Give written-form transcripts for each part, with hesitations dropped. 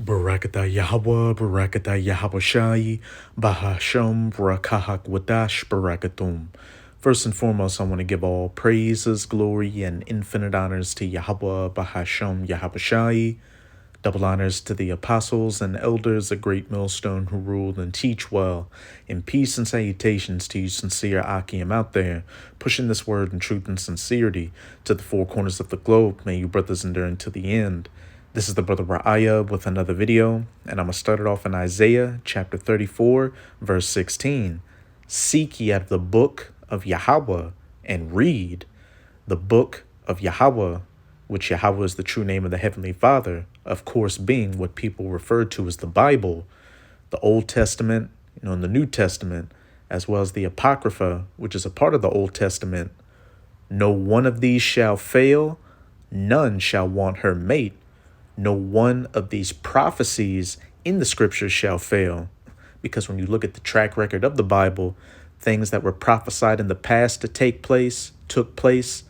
Barakatah Yahweh, Barakatah Yahweh Shai, Bahasham, Barakahak Wadash, Barakatum. First and foremost, I want to give all praises, glory, and infinite honors to Yahweh, Bahasham, Yahweh Shai. Double honors to the apostles and elders, a great millstone who ruled and teach well. And peace and salutations to you sincere Akim out there, pushing this word in truth and sincerity to the four corners of the globe. May you brothers endure until the end. This is the brother Ra'aya with another video, and I'm going to start it off in Isaiah chapter 34, verse 16. Seek ye out the book of Yahweh and read the book of Yahweh, which Yahweh is the true name of the Heavenly Father, of course being what people refer to as the Bible, the Old Testament, and the New Testament, as well as the Apocrypha, which is a part of the Old Testament. No one of these shall fail, none shall want her mate. No one of these prophecies in the scriptures shall fail. Because when you look at the track record of the Bible, things that were prophesied in the past to take place, took place.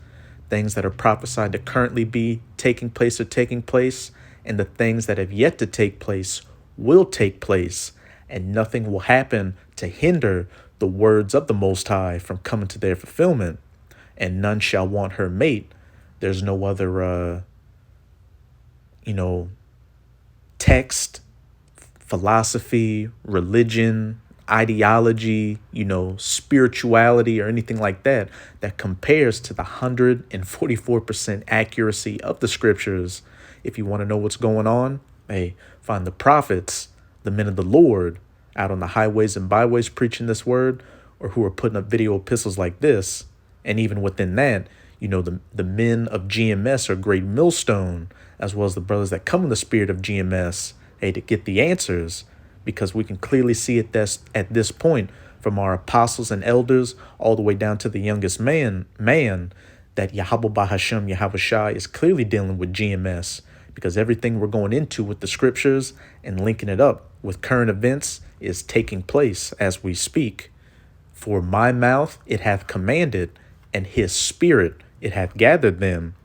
Things that are prophesied to currently be taking place are taking place, and the things that have yet to take place will take place, and nothing will happen to hinder the words of the Most High from coming to their fulfillment. And none shall want her mate. There's no other, text, philosophy, religion, ideology, spirituality, or anything like that compares to the 144% accuracy of the scriptures. If you want to know what's going on, hey, find the prophets, the men of the Lord, out on the highways and byways preaching this word, or who are putting up video epistles like this. And even within that, the men of GMS are great millstone, as well as the brothers that come in the spirit of GMS, hey, to get the answers, because we can clearly see it at this point from our apostles and elders all the way down to the youngest man that Yahweh Bahashem, Yahweh Shai is clearly dealing with GMS, because everything we're going into with the scriptures and linking it up with current events is taking place as we speak. For my mouth it hath commanded, and his spirit it hath gathered them.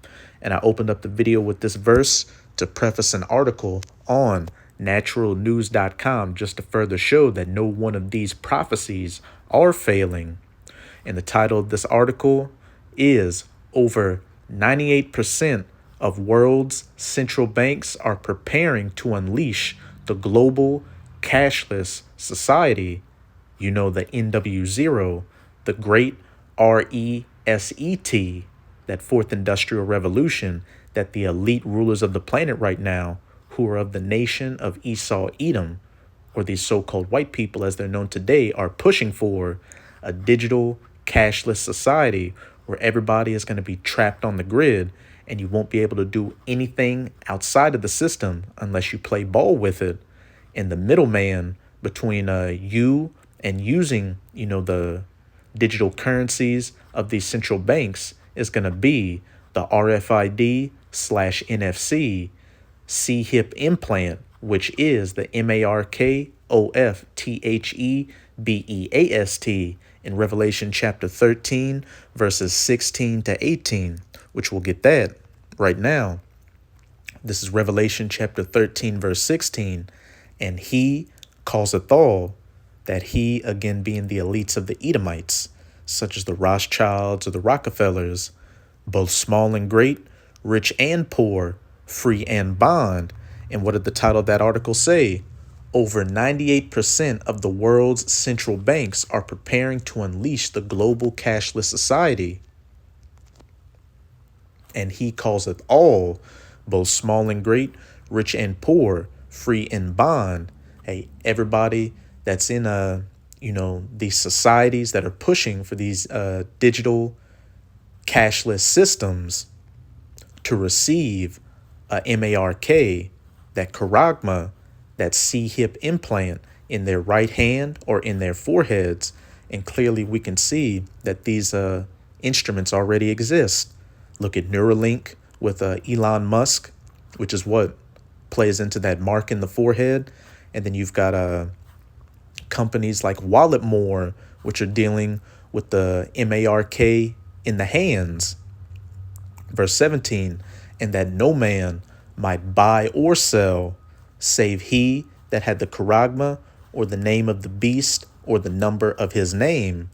And I opened up the video with this verse to preface an article on naturalnews.com just to further show that no one of these prophecies are failing. And the title of this article is Over 98% of world's central banks are preparing to unleash the global cashless society. The NW0, the great RESET, that fourth industrial revolution that the elite rulers of the planet right now, who are of the nation of Esau Edom, or these so-called white people as they're known today, are pushing for a digital cashless society where everybody is going to be trapped on the grid, and you won't be able to do anything outside of the system unless you play ball with it. And the middleman between you and using, the digital currencies of these central banks is going to be the RFID/NFC C-hip implant, which is the MARKOFTHEBEAST in Revelation chapter 13, verses 16 to 18, which we'll get that right now. This is Revelation chapter 13, verse 16. And he causeth all, that he, again being the elites of the Edomites, such as the Rothschilds or the Rockefellers, both small and great, rich and poor, free and bond. And what did the title of that article say? Over 98% of the world's central banks are preparing to unleash the global cashless society. And he causeth all, both small and great, rich and poor, free and bond. Hey, everybody that's in these societies that are pushing for these digital cashless systems to receive a MARK, that charagma, that C-hip implant in their right hand or in their foreheads. And clearly we can see that these instruments already exist. Look at Neuralink with Elon Musk, which is what plays into that mark in the forehead. And then you've got companies like Walletmore, which are dealing with the MARK in the hands. Verse 17, and that no man might buy or sell save he that had the charagma, or the name of the beast, or the number of his name.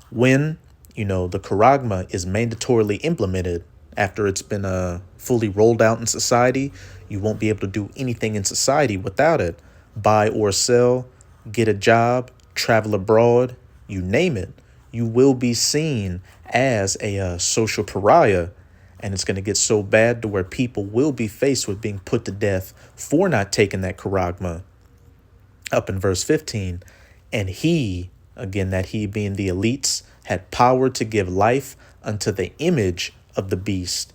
When, the charagma is mandatorily implemented after it's been fully rolled out in society, you won't be able to do anything in society without it. Buy or sell, get a job, travel abroad, you name it. You will be seen as a social pariah. And it's going to get so bad to where people will be faced with being put to death for not taking that charagma. Up in verse 15, and he, again, that he being the elites, had power to give life unto the image of the beast.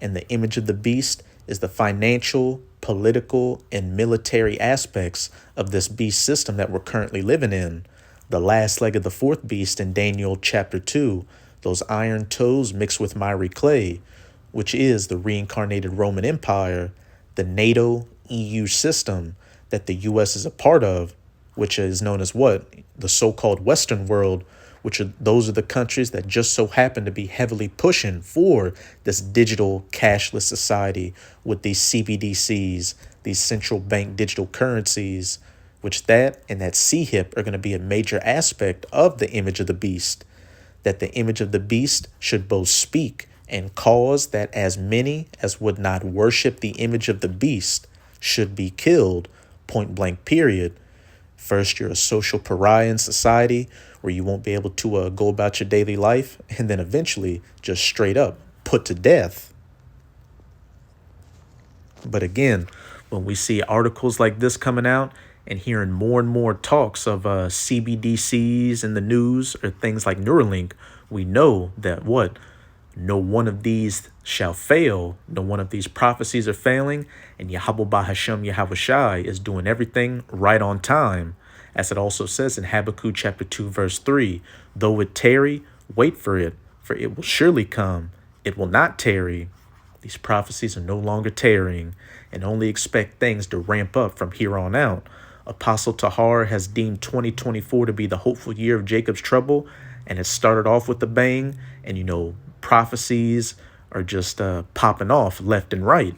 And the image of the beast is the financial, political, and military aspects of this beast system that we're currently living in. The last leg of the fourth beast in Daniel chapter 2, those iron toes mixed with miry clay, which is the reincarnated Roman Empire, the NATO EU system that the U.S. is a part of, which is known as what? The so-called Western world, those are the countries that just so happen to be heavily pushing for this digital cashless society with these CBDCs, these central bank digital currencies, which that and that CHIP are going to be a major aspect of the image of the beast. That the image of the beast should both speak and cause that as many as would not worship the image of the beast should be killed, point blank, period. First, you're a social pariah in society where you won't be able to go about your daily life, and then eventually just straight up put to death. But again, when we see articles like this coming out and hearing more and more talks of CBDCs in the news or things like Neuralink, we know that what? No one of these shall fail. No one of these prophecies are failing. And Yahweh Bahashem Yahawashi is doing everything right on time. As it also says in Habakkuk chapter 2, verse 3, though it tarry, wait for it will surely come. It will not tarry. These prophecies are no longer tarrying, and only expect things to ramp up from here on out. Apostle Tahar has deemed 2024 to be the hopeful year of Jacob's trouble, and it started off with a bang, and prophecies are just popping off left and right.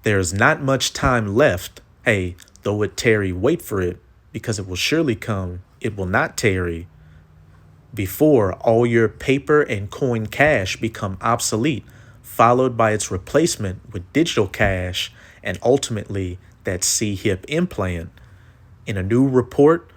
There's not much time left. Hey, though it tarry, wait for it, because it will surely come. It will not tarry. Before all your paper and coin cash become obsolete, followed by its replacement with digital cash, and ultimately that CHIP implant. In a new report,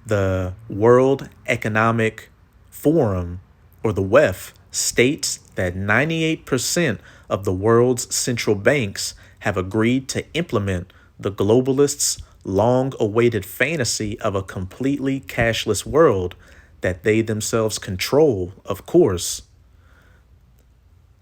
the World Economic Forum, or the WEF, states that 98% of the world's central banks have agreed to implement the globalists' long-awaited fantasy of a completely cashless world that they themselves control, of course.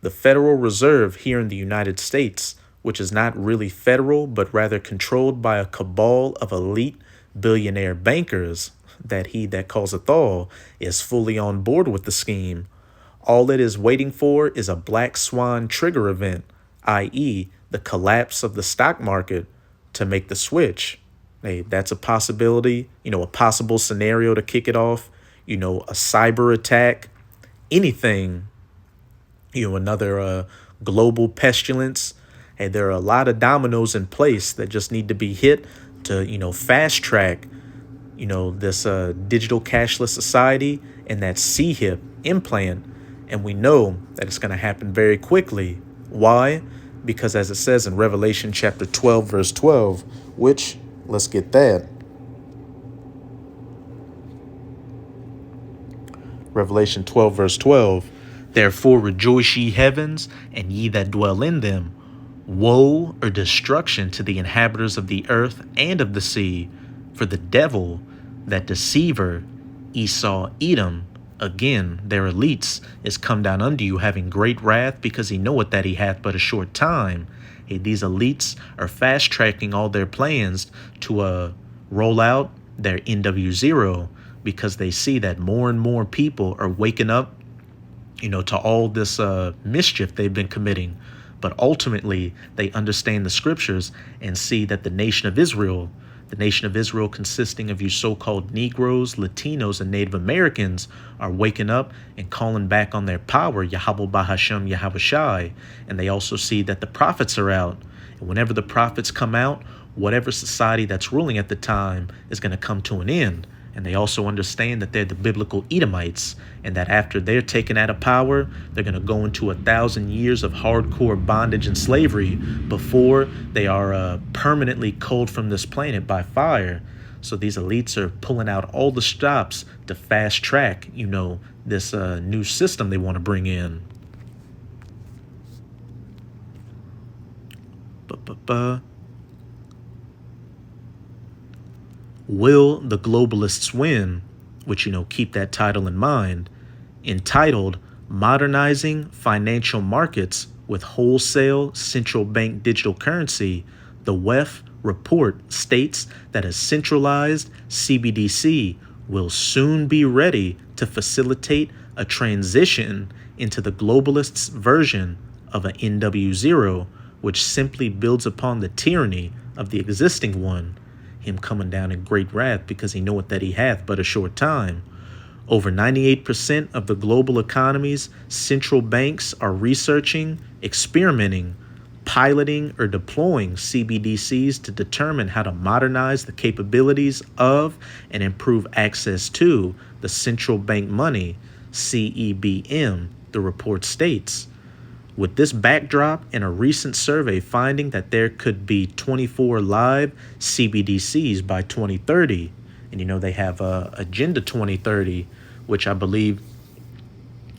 The Federal Reserve here in the United States, which is not really federal, but rather controlled by a cabal of elite billionaire bankers, that he that causeth all, is fully on board with the scheme. All it is waiting for is a black swan trigger event, i.e., the collapse of the stock market, to make the switch. Hey, that's a possibility, a possible scenario to kick it off, a cyber attack, anything, another global pestilence. Hey, there are a lot of dominoes in place that just need to be hit to, fast track, this digital cashless society and that CHIP implant. And we know that it's going to happen very quickly. Why? Because as it says in Revelation chapter 12, verse 12, which, let's get that. Revelation 12, verse 12. Therefore rejoice ye heavens, and ye that dwell in them. Woe or destruction to the inhabitants of the earth and of the sea, for the devil, that deceiver, Esau, Edom, again, their elites, is come down unto you, having great wrath, because he knoweth that he hath but a short time. Hey, these elites are fast-tracking all their plans to roll out their NW0, because they see that more and more people are waking up, to all this mischief they've been committing. But ultimately, they understand the scriptures and see that the nation of Israel, The nation of Israel, consisting of you so-called Negroes, Latinos, and Native Americans, are waking up and calling back on their power, Yahweh Bahashem Yahweh Shai. And they also see that the prophets are out. And whenever the prophets come out, whatever society that's ruling at the time is going to come to an end. And they also understand that they're the biblical Edomites, and that after they're taken out of power, they're going to go into 1,000 years of hardcore bondage and slavery before they are permanently culled from this planet by fire. So these elites are pulling out all the stops to fast track, this new system they want to bring in. Will the Globalists Win? Which, keep that title in mind. Entitled Modernizing Financial Markets with Wholesale Central Bank Digital Currency, the WEF report states that a centralized CBDC will soon be ready to facilitate a transition into the globalists' version of an NW0, which simply builds upon the tyranny of the existing one, him coming down in great wrath because he knoweth that he hath but a short time. Over 98% of the global economy's central banks are researching, experimenting, piloting, or deploying CBDCs to determine how to modernize the capabilities of and improve access to the central bank money, CEBM, the report states. With this backdrop and a recent survey finding that there could be 24 live CBDCs by 2030, and they have Agenda 2030, which I believe,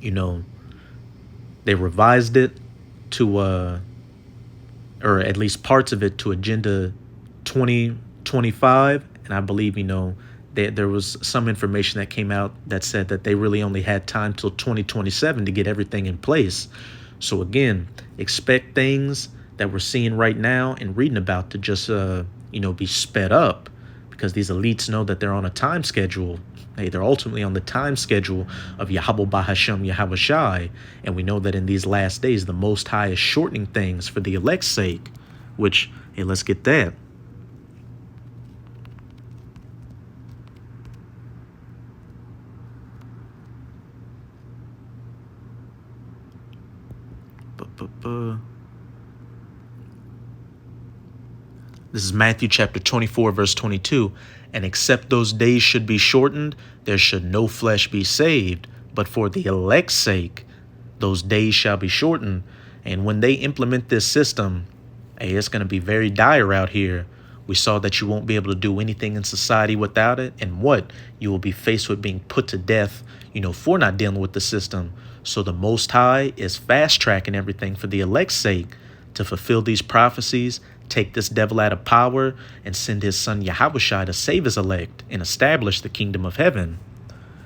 they revised it to, or at least parts of it to Agenda 2025, and I believe, there was some information that came out that said that they really only had time till 2027 to get everything in place. So again, expect things that we're seeing right now and reading about to just, be sped up, because these elites know that they're on a time schedule. Hey, they're ultimately on the time schedule of Yahweh Bahashem Yahweh Shai. And we know that in these last days, the Most High is shortening things for the elect's sake, which, hey, let's get that. This is Matthew chapter 24, verse 22. And except those days should be shortened, there should no flesh be saved. But for the elect's sake, those days shall be shortened. And when they implement this system, hey, it's going to be very dire out here. We saw that you won't be able to do anything in society without it. And what? You will be faced with being put to death, for not dealing with the system. So the Most High is fast tracking everything for the elect's sake to fulfill these prophecies, take this devil out of power, and send his son Yahushua to save his elect and establish the kingdom of heaven.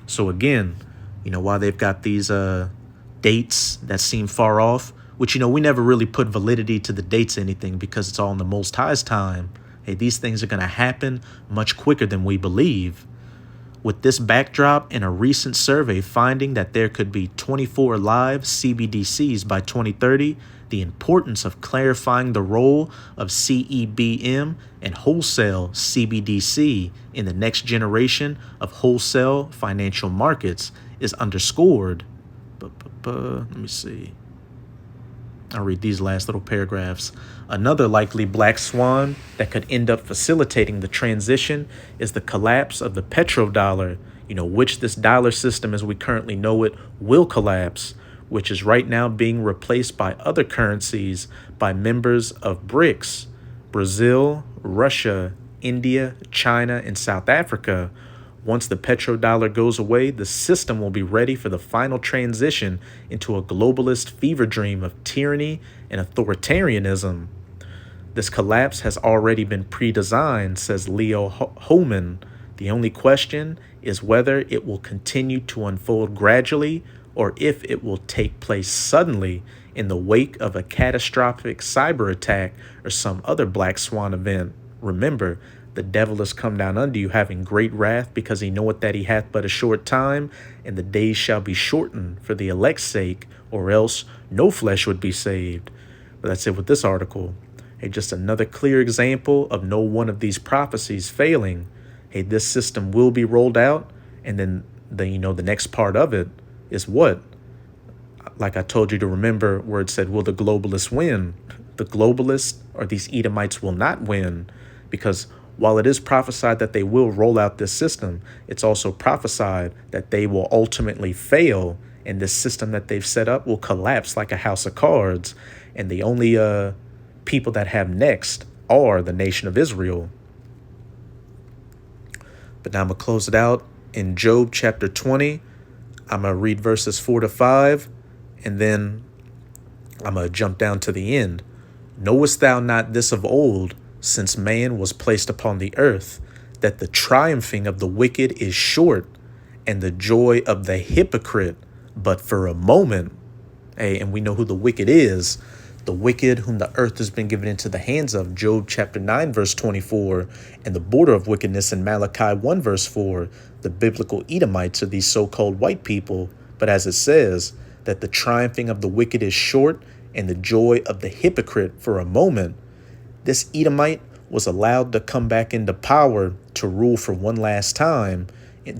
So again, while they've got these dates that seem far off, which, we never really put validity to the dates or anything because it's all in the Most High's time. Hey, these things are going to happen much quicker than we believe. With this backdrop and a recent survey finding that there could be 24 live CBDCs by 2030, the importance of clarifying the role of CEBM and wholesale CBDC in the next generation of wholesale financial markets is underscored. Let me see. I'll read these last little paragraphs. Another likely black swan that could end up facilitating the transition is the collapse of the petrodollar, which this dollar system as we currently know it will collapse, which is right now being replaced by other currencies by members of BRICS, Brazil, Russia, India, China, and South Africa. Once the petrodollar goes away, the system will be ready for the final transition into a globalist fever dream of tyranny and authoritarianism. This collapse has already been pre-designed, says Leo Hohmann. The only question is whether it will continue to unfold gradually or if it will take place suddenly in the wake of a catastrophic cyber attack or some other black swan event. Remember, the devil is come down unto you, having great wrath, because he knoweth that he hath but a short time, and the days shall be shortened for the elect's sake, or else no flesh would be saved. But that's it with this article. Hey, just another clear example of no one of these prophecies failing. Hey, this system will be rolled out, and then the next part of it is what? Like I told you to remember where it said, will the globalists win? The globalists or these Edomites will not win, because while it is prophesied that they will roll out this system, it's also prophesied that they will ultimately fail, and this system that they've set up will collapse like a house of cards. And the only people that have next are the nation of Israel. But now I'm going to close it out in Job chapter 20. I'm going to read verses 4-5, and then I'm going to jump down to the end. Knowest thou not this of old, since man was placed upon the earth, that the triumphing of the wicked is short, and the joy of the hypocrite but for a moment? Hey, and we know who the wicked is. The wicked whom the earth has been given into the hands of, Job chapter 9, verse 24, and the border of wickedness in Malachi 1, verse 4. The biblical Edomites are these so-called white people. But as it says, that the triumphing of the wicked is short, and the joy of the hypocrite for a moment. This Edomite was allowed to come back into power to rule for one last time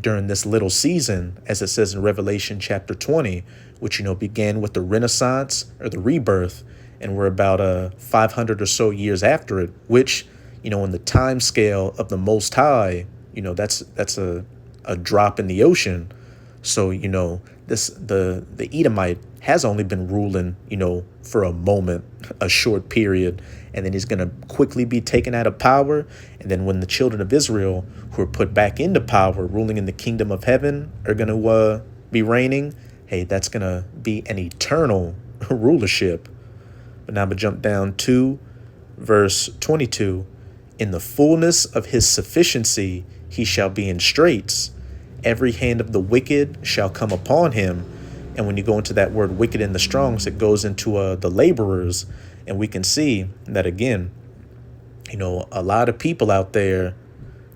during this little season, as it says in Revelation chapter 20, which, began with the Renaissance or the rebirth, and we're about 500 or so years after it, which, in the time scale of the Most High, that's a drop in the ocean. So, the Edomite has only been ruling, for a moment, a short period, and then he's going to quickly be taken out of power. And then when the children of Israel, who are put back into power, ruling in the kingdom of heaven, are going to be reigning, hey, that's going to be an eternal rulership. But now I'm going to jump down to verse 22. In the fullness of his sufficiency, he shall be in straits. Every hand of the wicked shall come upon him. And when you go into that word wicked in the Strongs, it goes into the laborers. And we can see that, again, a lot of people out there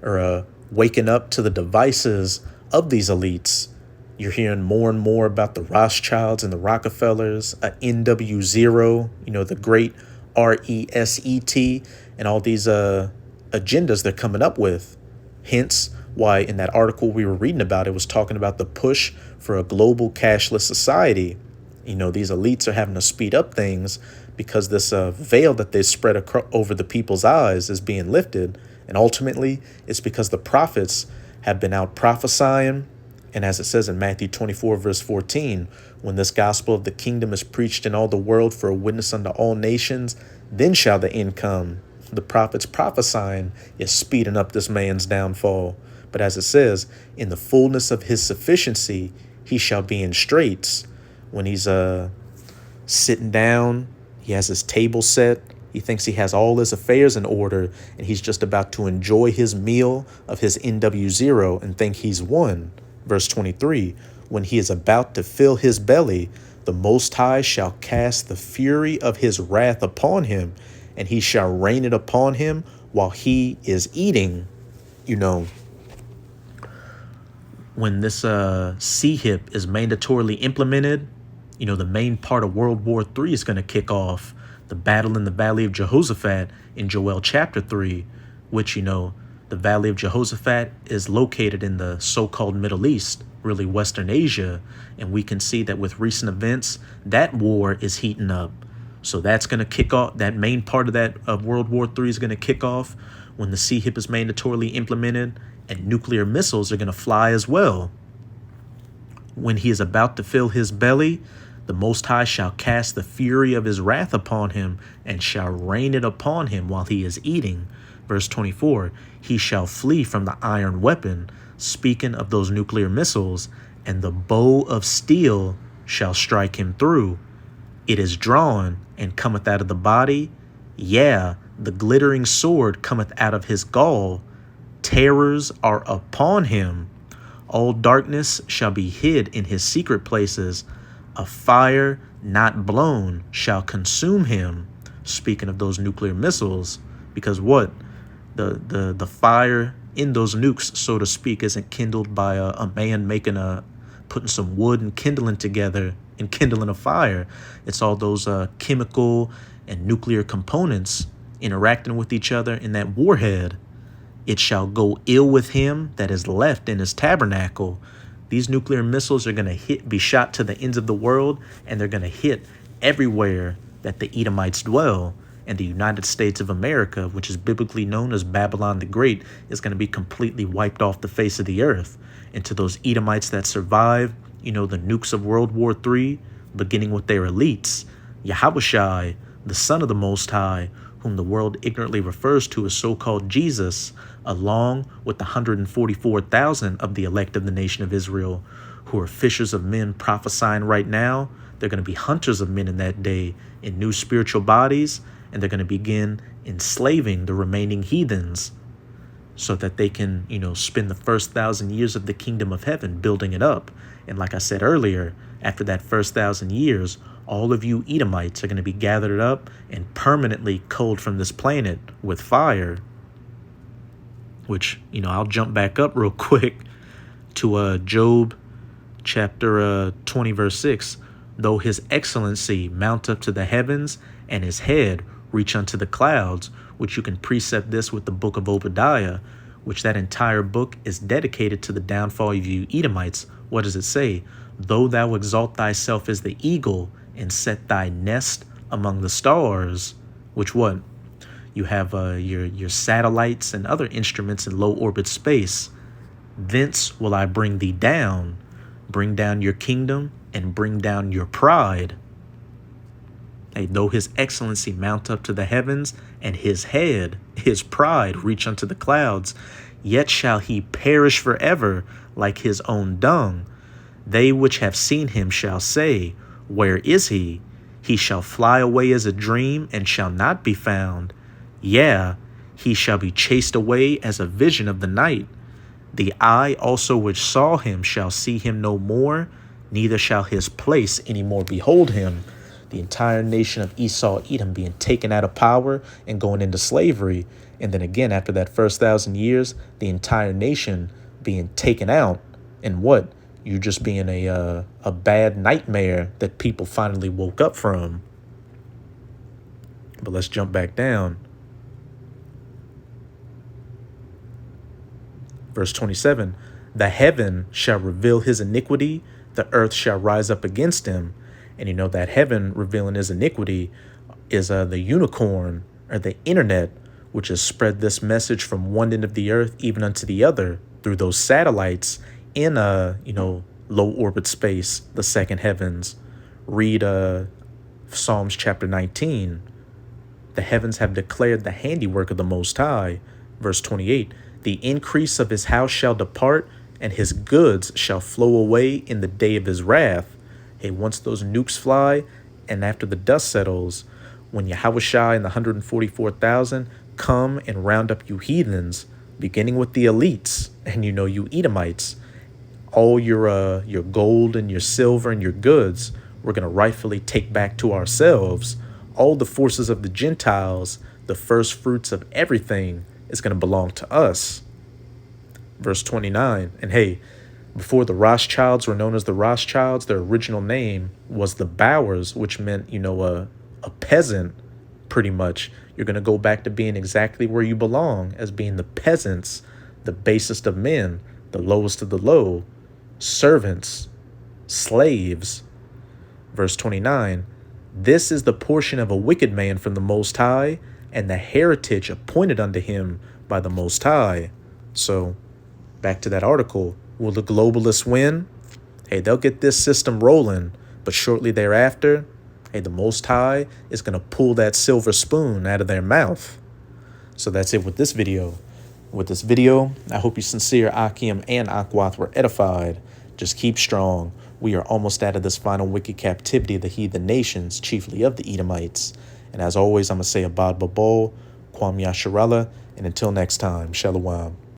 are waking up to the devices of these elites. You're hearing more and more about the Rothschilds and the Rockefellers, NW0, the great RESET, and all these agendas they're coming up with. Hence why in that article we were reading about, it was talking about the push for a global cashless society. These elites are having to speed up things because this veil that they spread over the people's eyes is being lifted. And ultimately, it's because the prophets have been out prophesying. And as it says in Matthew 24, verse 14, when this gospel of the kingdom is preached in all the world for a witness unto all nations, then shall the end come. The prophets prophesying is speeding up this man's downfall. But as it says, in the fullness of his sufficiency, he shall be in straits. When he's sitting down, he has his table set. He thinks he has all his affairs in order, and he's just about to enjoy his meal of his NW0 and think he's won. Verse 23, when he is about to fill his belly, the Most High shall cast the fury of his wrath upon him, and he shall rain it upon him while he is eating. When this CHIP is mandatorily implemented, the main part of World War III is going to kick off. The battle in the Valley of Jehoshaphat in Joel chapter 3, which, the Valley of Jehoshaphat is located in the so-called Middle East, really Western Asia. And we can see that with recent events, that war is heating up. So that's going to kick off. That main part of World War III is going to kick off when the CHIP is mandatorily implemented, and nuclear missiles are going to fly as well. When he is about to fill his belly, the Most High shall cast the fury of his wrath upon him, and shall rain it upon him while he is eating. Verse 24, he shall flee from the iron weapon, speaking of those nuclear missiles, and the bow of steel shall strike him through. It is drawn, and cometh out of the body. Yeah, the glittering sword cometh out of his gall. Terrors are upon him. All darkness shall be hid in his secret places. A fire not blown shall consume him. Speaking of those nuclear missiles, because what? The fire in those nukes, so to speak, isn't kindled by a man putting some wood and kindling together and kindling a fire. It's all those chemical and nuclear components interacting with each other in that warhead. It shall go ill with him that is left in his tabernacle. These nuclear missiles are going to be shot to the ends of the world, and they're going to hit everywhere that the Edomites dwell. And the United States of America, which is biblically known as Babylon the Great, is going to be completely wiped off the face of the earth. And to those Edomites that survive, the nukes of World War III, beginning with their elites, Yahushai, the Son of the Most High, whom the world ignorantly refers to as so-called Jesus, along with the 144,000 of the elect of the nation of Israel, who are fishers of men prophesying right now. They're going to be hunters of men in that day in new spiritual bodies, and they're going to begin enslaving the remaining heathens so that they can, spend the first 1,000 years of the kingdom of heaven building it up. And like I said earlier, after that first 1,000 years, all of you Edomites are going to be gathered up and permanently culled from this planet with fire. Which, I'll jump back up real quick to Job chapter 20, verse 6. Though his excellency mount up to the heavens and his head reach unto the clouds, which you can precept this with the book of Obadiah, which that entire book is dedicated to the downfall of you Edomites. What does it say? Though thou exalt thyself as the eagle and set thy nest among the stars, which what? You have your satellites and other instruments in low orbit space. Thence will I bring thee down, bring down your kingdom, and bring down your pride. Hey, though his excellency mount up to the heavens, and his head, his pride, reach unto the clouds, yet shall he perish forever like his own dung. They which have seen him shall say, where is he? He shall fly away as a dream, and shall not be found. Yeah, he shall be chased away as a vision of the night. The eye also which saw him shall see him no more, neither shall his place any more behold him. The entire nation of Esau, Edom, being taken out of power and going into slavery. And then again, after that first 1,000 years, the entire nation being taken out. And what? You just being a bad nightmare that people finally woke up from. But let's jump back down. Verse 27, the heaven shall reveal his iniquity, the earth shall rise up against him. And that heaven revealing his iniquity is the unicorn, or the internet, which has spread this message from one end of the earth even unto the other through those satellites in low orbit space, the second heavens. Read Psalms chapter 19. The heavens have declared the handiwork of the Most High. Verse 28, the increase of his house shall depart, and his goods shall flow away in the day of his wrath. Hey, once those nukes fly, and after the dust settles, when Yahushua and the 144,000 come and round up you heathens, beginning with the elites, and you Edomites, all your gold and your silver and your goods, we're going to rightfully take back to ourselves. All the forces of the Gentiles, the first fruits of everything, is going to belong to us. Verse 29, and hey, before the Rothschilds were known as the Rothschilds, their original name was the Bowers, which meant, a peasant, pretty much. You're going to go back to being exactly where you belong, as being the peasants, the basest of men, the lowest of the low, servants, slaves. Verse 29, this is the portion of a wicked man from the Most High, and the heritage appointed unto him by the Most High. So, back to that article. Will the globalists win? Hey, they'll get this system rolling, but shortly thereafter, hey, the Most High is going to pull that silver spoon out of their mouth. So that's it with this video. With this video, I hope you sincere Akim and Akwath were edified. Just keep strong. We are almost out of this final wicked captivity of the heathen nations, chiefly of the Edomites. And as always, I'm going to say Abad Babol, Kwam Yasharallah, and until next time, Shalom.